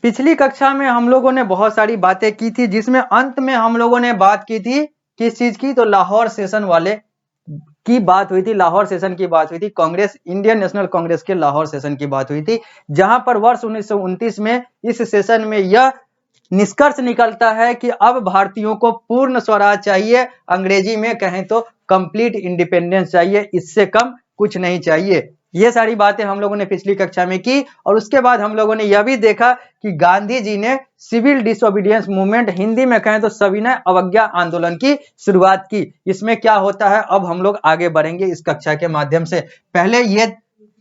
पिछली कक्षा में हम लोगों ने बहुत सारी बातें की थी, जिसमें अंत में हम लोगों ने बात की थी किस चीज की, तो लाहौर सेशन वाले की बात हुई थी, लाहौर सेशन की बात हुई थी, कांग्रेस इंडियन नेशनल कांग्रेस के लाहौर सेशन की बात हुई थी, जहां पर वर्ष 1929 में इस सेशन में यह निष्कर्ष निकलता है कि अब भारतीयों को पूर्ण स्वराज चाहिए, अंग्रेजी में कहें तो कंप्लीट इंडिपेंडेंस चाहिए, इससे कम कुछ नहीं चाहिए। ये सारी बातें हम लोगों ने पिछली कक्षा में की और उसके बाद हम लोगों ने यह भी देखा कि गांधी जी ने सिविल डिसोबीडियंस मूवमेंट, हिंदी में कहें तो सविनय अवज्ञा आंदोलन की शुरुआत की। इसमें क्या होता है अब हम लोग आगे बढ़ेंगे इस कक्षा के माध्यम से। पहले ये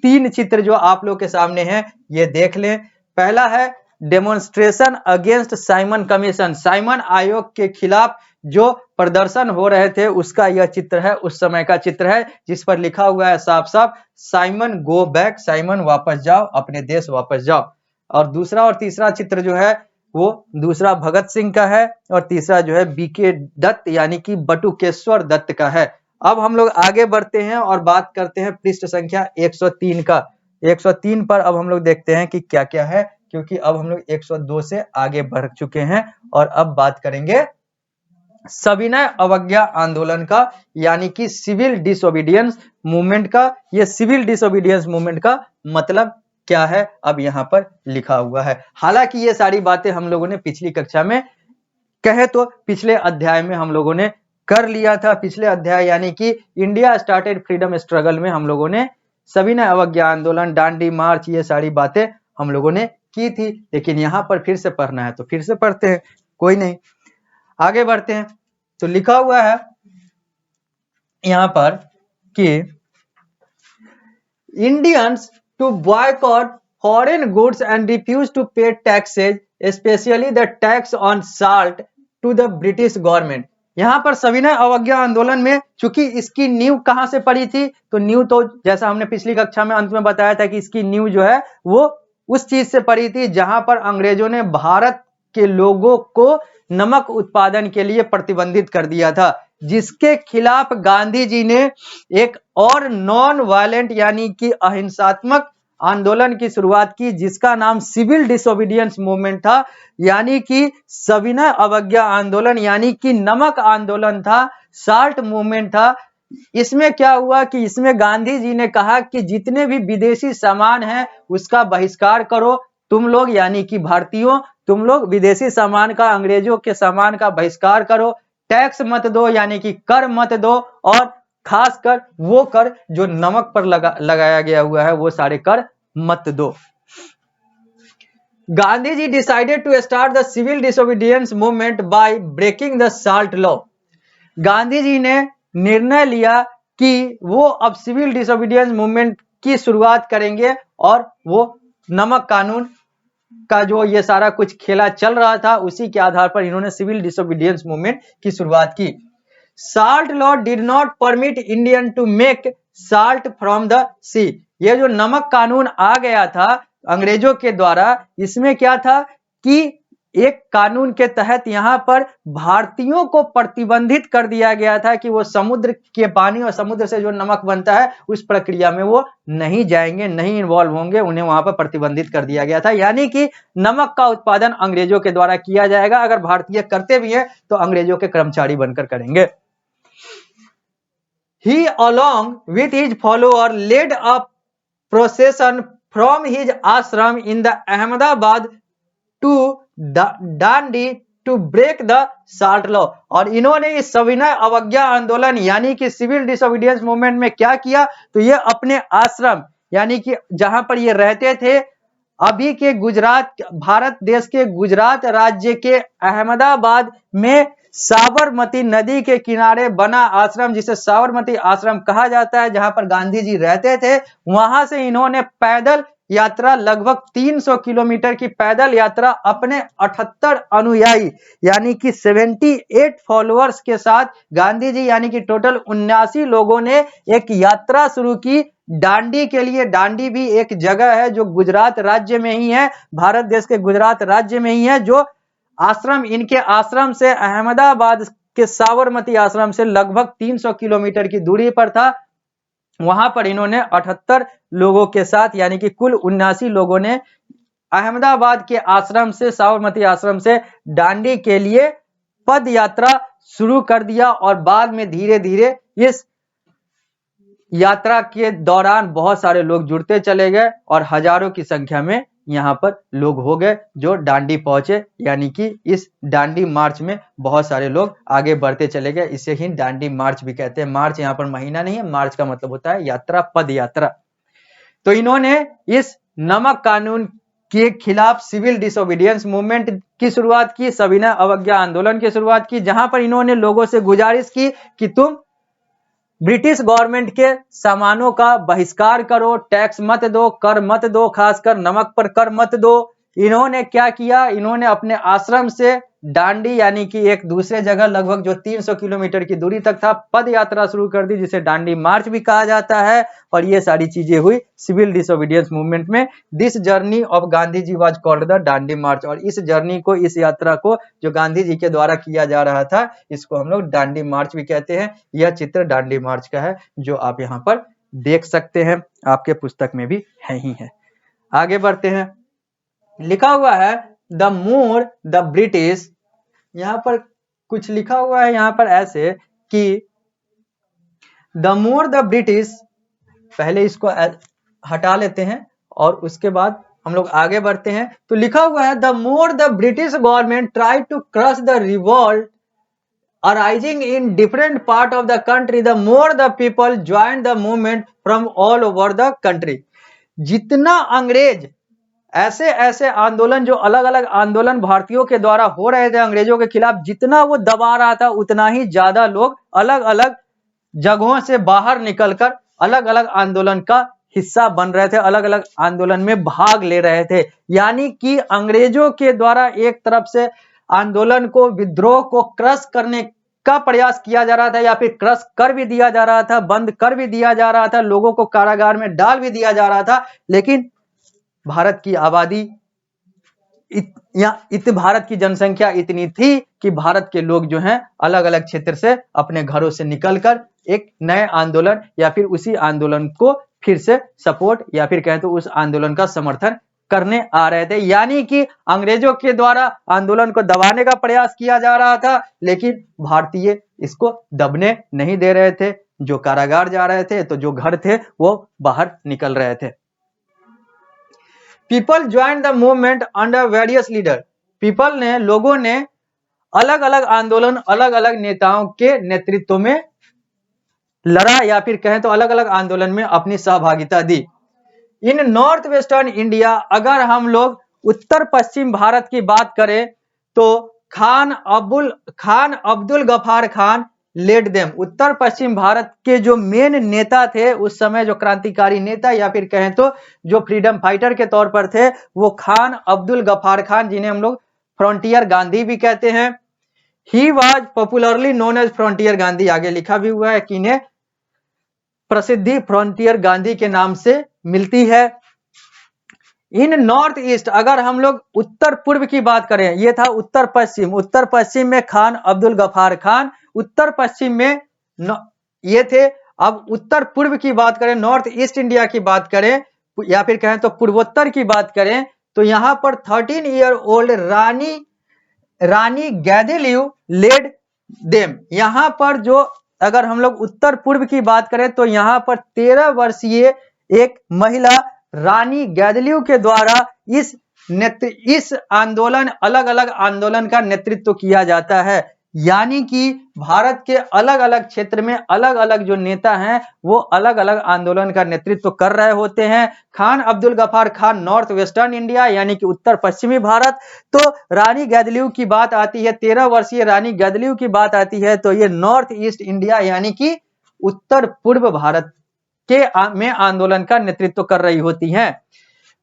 3 चित्र जो आप लोग के सामने हैं ये देख लें। पहला है demonstration against Simon commission, Simon आयोग के खिलाफ जो प्रदर्शन हो रहे थे उसका यह चित्र है, उस समय का चित्र है, जिस पर लिखा हुआ है साफ साफ साइमन गो बैक, साइमन वापस जाओ, अपने देश वापस जाओ। और दूसरा और तीसरा चित्र जो है वो दूसरा भगत सिंह का है और तीसरा जो है बीके दत्त यानी कि बटुकेश्वर दत्त का है। अब हम लोग आगे बढ़ते हैं और बात करते हैं पृष्ठ संख्या 103 का। 103 पर अब हम लोग देखते हैं कि क्या क्या है, क्योंकि अब हम लोग 102 से आगे बढ़ चुके हैं और अब बात करेंगे सविनय अवज्ञा आंदोलन का, यानी कि सिविल डिसोबीडियंस मूवमेंट का। यह सिविल डिसोबीडियंस मूवमेंट का मतलब क्या है अब यहाँ पर लिखा हुआ है। हालांकि ये सारी बातें हम लोगों ने पिछली कक्षा में कहे तो पिछले अध्याय में हम लोगों ने कर लिया था। पिछले अध्याय यानी कि इंडिया स्टार्टेड फ्रीडम स्ट्रगल में हम लोगों ने सविनय अवज्ञा आंदोलन, दांडी मार्च, ये सारी बातें हम लोगों ने की थी। लेकिन यहाँ पर फिर से पढ़ना है तो फिर से पढ़ते हैं, कोई नहीं, आगे बढ़ते हैं। तो लिखा हुआ है यहाँ पर कि Indians to boycott foreign goods and refuse to pay taxes, specially the tax on salt, to the British government. यहाँ पर सविनय अवज्ञा आंदोलन में चूंकि इसकी नींव कहां से पड़ी थी, तो नींव तो जैसा हमने पिछली कक्षा में अंत में बताया था कि इसकी नींव जो है वो उस चीज से पड़ी थी जहां पर अंग्रेजों ने भारत के लोगों को नमक उत्पादन के लिए प्रतिबंधित कर दिया था, जिसके खिलाफ गांधी जी ने एक और नॉन वायलेंट यानी कि अहिंसात्मक आंदोलन की शुरुआत की, जिसका नाम सिविल डिसोबीडियंस मूवमेंट था, यानी कि सविनय अवज्ञा आंदोलन, यानी कि नमक आंदोलन था, साल्ट मूवमेंट था। इसमें क्या हुआ कि इसमें गांधी जी ने कहा कि जितने भी विदेशी सामान हैं उसका बहिष्कार करो, तुम लोग यानी कि भारतीयों, तुम लोग विदेशी सामान का, अंग्रेजों के सामान का बहिष्कार करो, टैक्स मत दो यानी कि कर मत दो, और खासकर वो कर जो नमक पर लगाया गया हुआ है वो सारे कर मत दो। Gandhi ji decided to start the civil disobedience movement by breaking the salt law. Gandhi ji ने निर्णय लिया कि वो अब सिविल डिसोबीडियंस मूवमेंट की शुरुआत करेंगे और वो नमक कानून का जो ये सारा कुछ खेला चल रहा था उसी के आधार पर इन्होंने सिविल डिसोबीडियंस मूवमेंट की शुरुआत की। Salt law did not permit Indian to make salt from the sea. ये जो नमक कानून आ गया था अंग्रेजों के द्वारा, इसमें क्या था कि एक कानून के तहत यहाँ पर भारतीयों को प्रतिबंधित कर दिया गया था कि वो समुद्र के पानी और समुद्र से जो नमक बनता है उस प्रक्रिया में वो नहीं जाएंगे, नहीं इन्वॉल्व होंगे, उन्हें वहां पर प्रतिबंधित कर दिया गया था। यानी कि नमक का उत्पादन अंग्रेजों के द्वारा किया जाएगा, अगर भारतीय करते भी हैं तो अंग्रेजों के कर्मचारी बनकर करेंगे। He along with his follower led a procession from his ashram in the Ahmedabad to Dandi to break the salt law। और इन्होंने इस सविनय अवज्ञा आंदोलन यानी कि सिविल डिसोबीडियंस मूवमेंट में क्या किया, तो ये अपने आश्रम यानी कि जहां पर ये रहते थे, अभी के गुजरात, भारत देश के गुजरात राज्य के अहमदाबाद में साबरमती नदी के किनारे बना आश्रम, जिसे साबरमती आश्रम कहा जाता है, जहां पर गांधी जी रहते थे, वहां से इन्होंने पैदल यात्रा, लगभग 300 किलोमीटर की पैदल यात्रा अपने 78 अनुयायी यानी कि 78 फॉलोअर्स के साथ गांधी जी यानी कि टोटल 79 लोगों ने एक यात्रा शुरू की दांडी के लिए। दांडी भी एक जगह है जो गुजरात राज्य में ही है, भारत देश के गुजरात राज्य में ही है, जो आश्रम, इनके आश्रम से अहमदाबाद के साबरमती आश्रम से लगभग 300 किलोमीटर की दूरी पर था। वहां पर इन्होंने 78 लोगों के साथ यानी कि कुल 79 लोगों ने अहमदाबाद के आश्रम से, साबरमती आश्रम से दांडी के लिए पद यात्रा शुरू कर दिया और बाद में धीरे धीरे इस यात्रा के दौरान बहुत सारे लोग जुड़ते चले गए और हजारों की संख्या में यहाँ पर लोग हो गए जो दांडी पहुंचे, यानी कि इस दांडी मार्च में बहुत सारे लोग आगे बढ़ते चले गए। इसे ही दांडी मार्च भी कहते हैं। मार्च यहाँ पर महीना नहीं है, मार्च का मतलब होता है यात्रा, पद यात्रा। तो इन्होंने इस नमक कानून के खिलाफ सिविल डिसोबीडियंस मूवमेंट की शुरुआत की, सविनय अवज्ञा आंदोलन की शुरुआत की, जहां पर इन्होंने लोगों से गुजारिश की कि तुम ब्रिटिश गवर्नमेंट के सामानों का बहिष्कार करो, टैक्स मत दो, कर मत दो, खासकर नमक पर कर मत दो। इन्होंने क्या किया, इन्होंने अपने आश्रम से दांडी यानी कि एक दूसरे जगह लगभग जो 300 किलोमीटर की दूरी तक था, पद यात्रा शुरू कर दी, जिसे दांडी मार्च भी कहा जाता है। और ये सारी चीजें हुई सिविल डिसोबीडियंस मूवमेंट में। This journey of Gandhi ji was called the Dandi march. और इस जर्नी को, इस यात्रा को जो गांधी जी के द्वारा किया जा रहा था, इसको हम लोग दांडी मार्च भी कहते हैं। यह चित्र दांडी मार्च का है जो आप यहाँ पर देख सकते हैं, आपके पुस्तक में भी है ही है। आगे बढ़ते हैं। लिखा हुआ है द मोर द ब्रिटिश, यहाँ पर कुछ लिखा हुआ है यहाँ पर ऐसे कि द मोर द ब्रिटिश, पहले इसको हटा लेते हैं और उसके बाद हम लोग आगे बढ़ते हैं। तो लिखा हुआ है the more the British government try to crush the revolt arising in different part of the country, the more the people joined the movement from all over the country। जितना अंग्रेज ऐसे ऐसे आंदोलन, जो अलग अलग आंदोलन भारतीयों के द्वारा हो रहे थे अंग्रेजों के खिलाफ, जितना वो दबा रहा था, उतना ही ज्यादा लोग अलग अलग जगहों से बाहर निकलकर अलग अलग आंदोलन का हिस्सा बन रहे थे, अलग अलग आंदोलन में भाग ले रहे थे। यानी कि अंग्रेजों के द्वारा एक तरफ से आंदोलन को, विद्रोह को क्रश करने का प्रयास किया जा रहा था, या फिर क्रश कर भी दिया जा रहा था, बंद कर भी दिया जा रहा था, लोगों को कारागार में डाल भी दिया जा रहा था। लेकिन भारत की आबादी, भारत की जनसंख्या इतनी थी कि भारत के लोग जो हैं अलग अलग क्षेत्र से अपने घरों से निकलकर एक नए आंदोलन या फिर उसी आंदोलन को फिर से सपोर्ट या फिर कहें तो उस आंदोलन का समर्थन करने आ रहे थे। यानी कि अंग्रेजों के द्वारा आंदोलन को दबाने का प्रयास किया जा रहा था, लेकिन भारतीय इसको दबने नहीं दे रहे थे। जो कारागार जा रहे थे तो जो घर थे वो बाहर निकल रहे थे। People join the movement under various leader. People ने, लोगों ने अलग अलग आंदोलन अलग अलग नेताओं के नेतृत्व में लड़ा, या फिर कहें तो अलग अलग आंदोलन में अपनी सहभागिता दी। इन नॉर्थ वेस्टर्न इंडिया, अगर हम लोग उत्तर पश्चिम भारत की बात करें तो खान अब्दुल गफार खान लेड देम। उत्तर पश्चिम भारत के जो मेन नेता थे उस समय, जो क्रांतिकारी नेता या फिर कहें तो जो फ्रीडम फाइटर के तौर पर थे, वो खान अब्दुल गफार खान, जिन्हें हम लोग फ्रंटियर गांधी भी कहते हैं। He was popularly known as Frontier Gandhi. आगे लिखा भी हुआ है कि इन्हें प्रसिद्धि फ्रंटियर गांधी के नाम से मिलती है। इन नॉर्थ ईस्ट, अगर हम लोग उत्तर पूर्व की बात करें, ये था उत्तर पश्चिम। उत्तर पश्चिम में खान अब्दुल गफार खान, उत्तर पश्चिम में ये थे। अब उत्तर पूर्व की बात करें, नॉर्थ ईस्ट इंडिया की बात करें या फिर कहें तो पूर्वोत्तर की बात करें, तो यहां पर 13 ईयर ओल्ड रानी गैदिलियो लेड देम। यहां पर जो, अगर हम लोग उत्तर पूर्व की बात करें तो यहां पर 13 वर्षीय एक महिला रानी गैदिलियो के द्वारा इस आंदोलन, अलग अलग आंदोलन का नेतृत्व किया जाता है। यानी कि भारत के अलग अलग क्षेत्र में अलग अलग जो नेता हैं वो अलग अलग आंदोलन का नेतृत्व कर रहे होते हैं। Khan Abdul Gaffar Khan north western India यानी कि उत्तर पश्चिमी भारत। तो रानी गैदिलियो की बात आती है, 13 वर्षीय रानी गैदिलियो की बात आती है, तो ये नॉर्थ ईस्ट इंडिया यानी कि उत्तर पूर्व भारत के में आंदोलन का नेतृत्व कर रही होती हैं।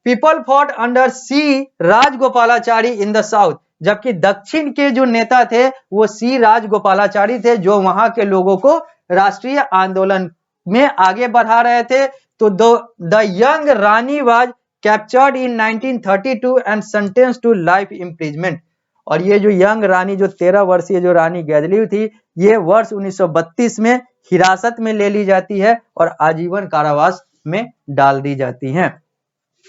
People fought under C Rajagopalachari in the south. जबकि दक्षिण के जो नेता थे वो सी राजगोपालाचारी थे, जो वहां के लोगों को राष्ट्रीय आंदोलन में आगे बढ़ा रहे थे। तो the young Rani was captured in 1932 and sentenced to life imprisonment. और ये जो यंग रानी, जो 13 वर्षीय जो रानी गैदिलियो थी, ये वर्ष 1932 में हिरासत में ले ली जाती है और आजीवन कारावास में डाल दी जाती हैं।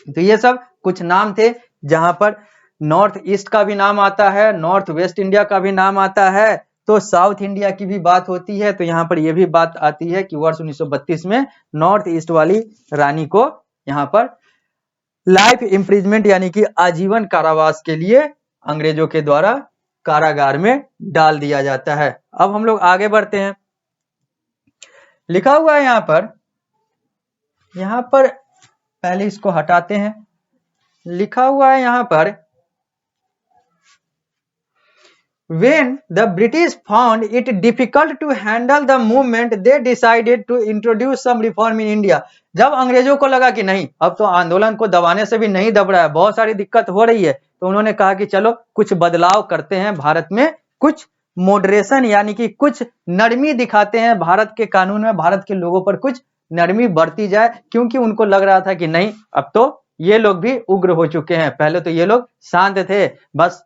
तो ये सब कुछ नाम थे जहां पर नॉर्थ ईस्ट का भी नाम आता है, नॉर्थ वेस्ट इंडिया का भी नाम आता है, तो साउथ इंडिया की भी बात होती है। तो यहाँ पर यह भी बात आती है कि वर्ष 1932 में नॉर्थ ईस्ट वाली रानी को यहाँ पर लाइफ इम्प्रिजमेंट यानी कि आजीवन कारावास के लिए अंग्रेजों के द्वारा कारागार में डाल दिया जाता है। अब हम लोग आगे बढ़ते हैं। लिखा हुआ है यहाँ पर पहले इसको हटाते हैं। लिखा हुआ है यहाँ पर When the British found it difficult to handle the movement, they decided to introduce some reform in India. जब अंग्रेजों को लगा कि नहीं, अब तो आंदोलन को दबाने से भी नहीं दब रहा है, बहुत सारी दिक्कत हो रही है, तो उन्होंने कहा कि चलो कुछ बदलाव करते हैं भारत में, कुछ मॉडरेशन यानी कि कुछ नरमी दिखाते हैं भारत के कानून में, भारत के लोगों पर कुछ नरमी बरती जाए, क्योंकि उनको लग रहा था कि नहीं, अब तो ये लोग भी उग्र हो चुके हैं। पहले तो ये लोग शांत थे, बस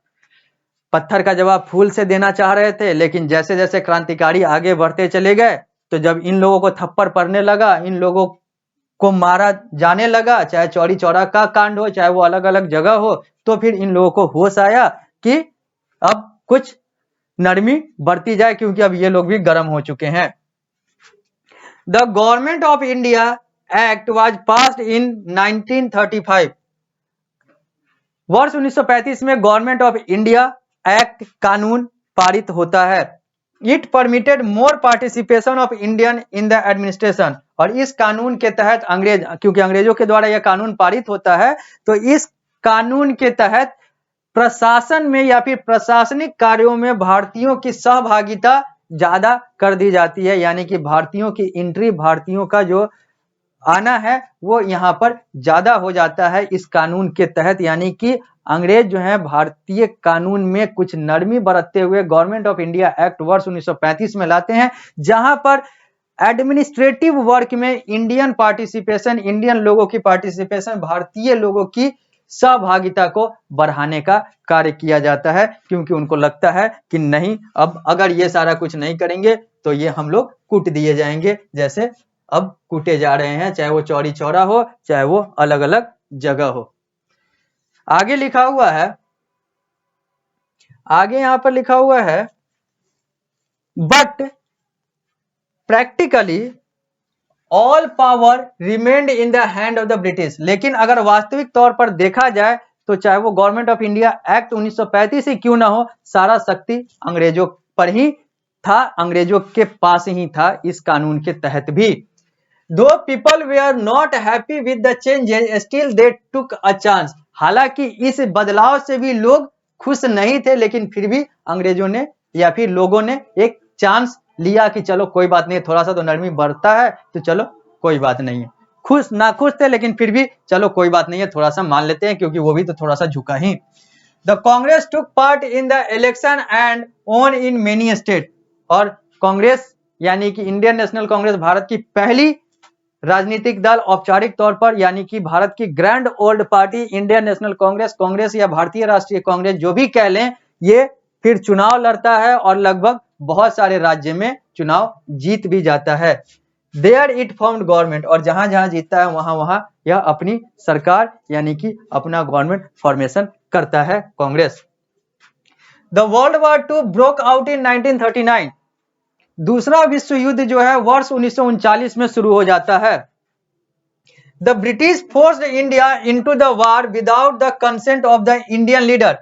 पत्थर का जवाब फूल से देना चाह रहे थे, लेकिन जैसे जैसे क्रांतिकारी आगे बढ़ते चले गए, तो जब इन लोगों को थप्पड़ पड़ने लगा, इन लोगों को मारा जाने लगा, चाहे चौरी चौरा का कांड हो, चाहे वो अलग अलग जगह हो, तो फिर इन लोगों को होश आया कि अब कुछ नरमी बढ़ती जाए, क्योंकि अब ये लोग भी गर्म हो चुके हैं। The government of India act was passed in 1935। वर्ष 1935 में गवर्नमेंट ऑफ इंडिया एक्ट कानून पारित होता है। It permitted more participation of Indian in the administration. और इस कानून के तहत क्योंकि अंग्रेजों के द्वारा यह कानून पारित होता है, तो इस कानून के तहत प्रशासन में या फिर प्रशासनिक कार्यों में भारतीयों की सहभागिता ज्यादा कर दी जाती है, यानी कि भारतीयों की एंट्री, भारतीयों का जो आना है वो यहाँ पर ज्यादा हो जाता है इस कानून के तहत। यानी कि अंग्रेज जो है भारतीय कानून में कुछ नरमी बरतते हुए गवर्नमेंट ऑफ इंडिया एक्ट वर्ष 1935 में लाते हैं, जहां पर एडमिनिस्ट्रेटिव वर्क में इंडियन पार्टिसिपेशन, इंडियन लोगों की पार्टिसिपेशन, भारतीय लोगों की सहभागिता को बढ़ाने का कार्य किया जाता है, क्योंकि उनको लगता है कि नहीं, अब अगर ये सारा कुछ नहीं करेंगे तो ये हम लोग कूट दिए जाएंगे, जैसे अब कूटे जा रहे हैं, चाहे वो चौरी चौरा हो, चाहे वो अलग अलग जगह हो। आगे लिखा हुआ है, आगे यहां पर लिखा हुआ है, but practically all power remained in the hand of the British. लेकिन अगर वास्तविक तौर पर देखा जाए तो चाहे वो गवर्नमेंट ऑफ इंडिया एक्ट 1935 ही क्यों ना हो, सारा शक्ति अंग्रेजों पर ही था, अंग्रेजों के पास ही था इस कानून के तहत भी। Though people were not happy with the changes still they took a chance. हालांकि इस बदलाव से भी लोग खुश नहीं थे, लेकिन फिर भी अंग्रेजों ने या फिर लोगों ने एक चांस लिया कि चलो कोई बात नहीं, थोड़ा सा तो नरमी बढ़ता है, तो चलो कोई बात नहीं है। खुश ना खुश थे, लेकिन फिर भी चलो कोई बात नहीं है, थोड़ा सा मान लेते हैं, क्योंकि वो भी तो थोड़ा सा झुका ही। The Congress took part in the election and won in many state. और कांग्रेस यानी कि इंडियन नेशनल कांग्रेस भारत की पहली राजनीतिक दल औपचारिक तौर पर, यानी कि भारत की grand old party Indian national Congress, Congress या भारतीय राष्ट्रीय कांग्रेस जो भी कह लें, ये फिर चुनाव लड़ता है और लगभग बहुत सारे राज्य में चुनाव जीत भी जाता है। There it formed government. और जहां जहां जीतता है वहां वहां यह अपनी सरकार यानी कि अपना गवर्नमेंट फॉर्मेशन करता है Congress. The world war II broke out in 1939। दूसरा विश्व युद्ध जो है वर्ष 1939 में शुरू हो जाता है। The British forced India into the war without the consent of the Indian leader.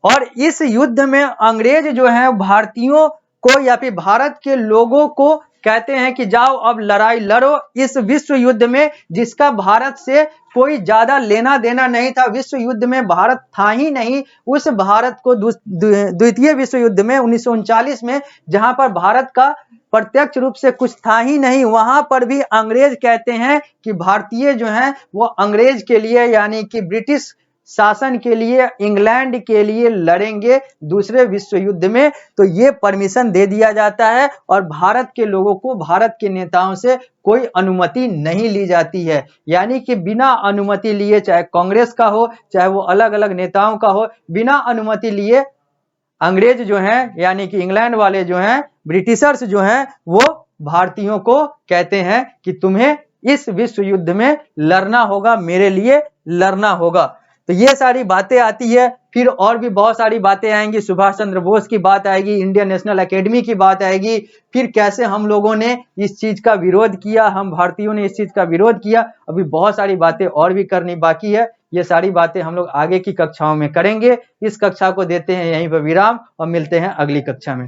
और इस युद्ध में अंग्रेज जो है भारतीयों को या फिर भारत के लोगों को कहते हैं कि जाओ अब लड़ाई लड़ो इस विश्व युद्ध में, जिसका भारत से कोई ज्यादा लेना देना नहीं था। विश्व युद्ध में भारत था ही नहीं। उस भारत को द्वितीय विश्व युद्ध में 1939 में, जहां पर भारत का प्रत्यक्ष रूप से कुछ था ही नहीं, वहां पर भी अंग्रेज कहते हैं कि भारतीय जो हैं वो अंग्रेज के लिए यानी कि ब्रिटिश शासन के लिए, इंग्लैंड के लिए लड़ेंगे दूसरे विश्व युद्ध में। तो ये परमिशन दे दिया जाता है और भारत के लोगों को, भारत के नेताओं से कोई अनुमति नहीं ली जाती है। यानी कि बिना अनुमति लिए, चाहे कांग्रेस का हो चाहे वो अलग अलग नेताओं का हो, बिना अनुमति लिए अंग्रेज जो हैं यानी कि इंग्लैंड वाले जो हैं, ब्रिटिशर्स जो हैं, वो भारतीयों को कहते हैं कि तुम्हें इस विश्व युद्ध में लड़ना होगा, मेरे लिए लड़ना होगा। तो ये सारी बातें आती है। फिर और भी बहुत सारी बातें आएंगी, सुभाष चंद्र बोस की बात आएगी, इंडियन नेशनल एकेडमी की बात आएगी, फिर कैसे हम लोगों ने इस चीज का विरोध किया, हम भारतीयों ने इस चीज का विरोध किया। अभी बहुत सारी बातें और भी करनी बाकी है। ये सारी बातें हम लोग आगे की कक्षाओं में करेंगे। इस कक्षा को देते हैं यहीं पर विराम और मिलते हैं अगली कक्षा में।